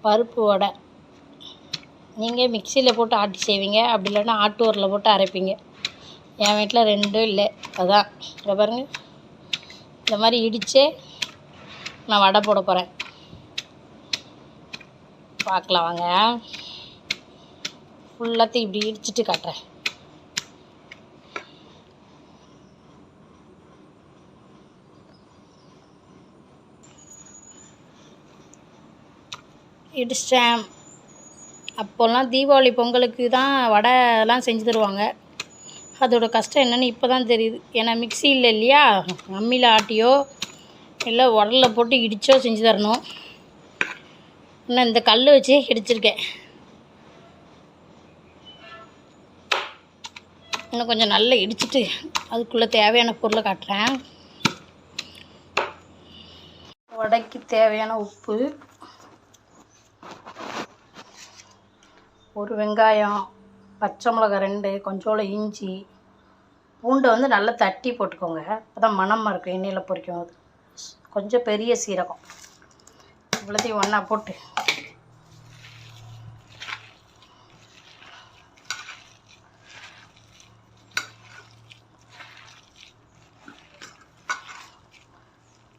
பருப்பு வடை. நீங்கள் மிக்சியில் போட்டு ஆட்டி செய்வீங்க, அப்படி இல்லைன்னா ஆட்டு உரலில் போட்டு அரைப்பீங்க. என் வீட்டில் ரெண்டும் இல்லை. அதான் இங்கே பாருங்கள், இந்த மாதிரி இடித்தே நான் வடை போட போகிறேன். பார்க்கலாம் வாங்க. ஃபுல்லாத்தையும் இப்படி இடிச்சிட்டு காட்டுறேன். இடிச்சிட்டேன். அப்போல்லாம் தீபாவளி பொங்கலுக்கு தான் வடைலாம் செஞ்சு தருவாங்க. அதோட கஷ்டம் என்னென்னு இப்போ தான் தெரியுது. ஏன்னா மிக்சி இல்லை இல்லையா, அம்மியில் ஆட்டியோ இல்லை உரலில் போட்டு இடித்தோ செஞ்சு தரணும். இன்னும் இந்த கல் வச்சே இடிச்சிருக்கேன். இன்னும் கொஞ்சம் நல்லா இடிச்சிட்டு அதுக்குள்ளே தேவையான பொருளை காட்டுறேன். வடைக்கு தேவையான உப்பு, ஒரு வெங்காயம், பச்சை மிளகாய் 2, கொஞ்சோளம் இஞ்சி, பூண்டை வந்து நல்லா தட்டி போட்டுக்கோங்க, அப்போ தான் மணமாக இருக்கும் எண்ணெயில் பொரிக்கும் போது. கொஞ்சம் பெரிய சீரகம், இவ்வளோத்தையும் ஒன்றா போட்டு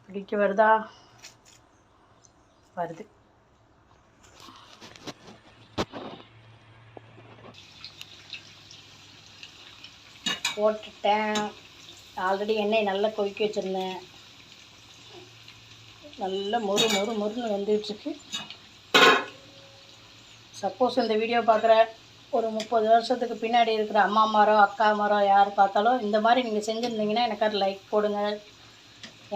பிடிக்க வருதா? வருது. போட்டுட்டேன். ஆல்ரெடி எண்ணெய் நல்லா கொதிக்க வச்சுருந்தேன். நல்லா மொறுன்னு வெந்துட்டுருக்கு. சப்போஸ் இந்த வீடியோ பார்க்குற ஒரு 30 வருஷத்துக்கு பின்னாடி இருக்கிற அம்மா மரம், அக்கா மரம் யார் பார்த்தாலும் இந்த மாதிரி நீங்கள் செஞ்சுருந்தீங்கன்னா எனக்கு ஒரு லைக் போடுங்க,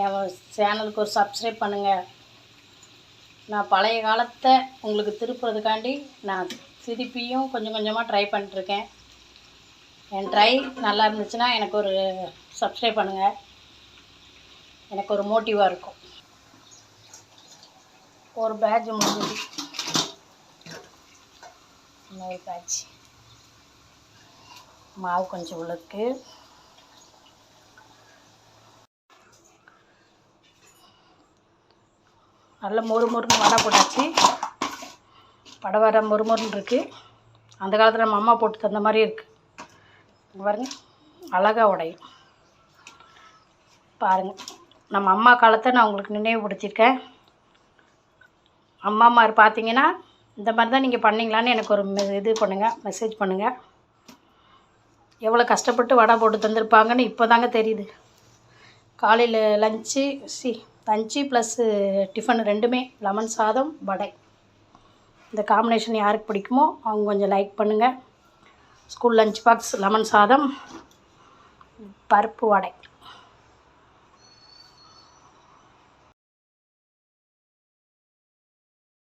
என் சேனலுக்கு ஒரு சப்ஸ்கிரைப் பண்ணுங்கள். நான் பழைய காலத்தை உங்களுக்கு திருப்புறதுக்காண்டி நான் திருப்பியும் கொஞ்சம் கொஞ்சமாக ட்ரை பண்ணிட்டுருக்கேன். என் ட்ரை நல்லா இருந்துச்சுன்னா எனக்கு ஒரு சப்ஸ்கிரைப் பண்ணுங்கள், எனக்கு ஒரு மோட்டிவாக இருக்கும். ஒரு பேட்ச் முடிஞ்சது, இன்னொரு பேட்ச் மாவு கொஞ்சம் உள்ளதுக்கு. நல்ல மொறுன்னு வடை போட்டாச்சு. வடை மொறுன்னு இருக்குது. அந்த காலத்தில் நம்ம அம்மா போட்டு தந்த மாதிரி இருக்குது. பாருங்கள், அழகாக உடையும். பாருங்கள், நம்ம அம்மா காலத்தை நான் உங்களுக்கு நினைவுபடுத்தியிருக்கேன். அம்மாமார் பார்த்தீங்கன்னா இந்த மாதிரி தான் நீங்கள் பண்ணிங்களான்னு எனக்கு ஒரு இது பண்ணுங்கள், மெசேஜ் பண்ணுங்கள். எவ்வளோ கஷ்டப்பட்டு வடை போட்டு தந்திருப்பாங்கன்னு இப்போ தாங்க தெரியுது. காலையில் லஞ்சு ப்ளஸ்ஸு டிஃபன் ரெண்டுமே லெமன் சாதம் வடை. இந்த காம்பினேஷன் யாருக்கு பிடிக்குமோ அவங்க கொஞ்சம் லைக் பண்ணுங்கள். ஸ்கூல் லஞ்ச் பாக்ஸ் லெமன் சாதம், பருப்பு வடை.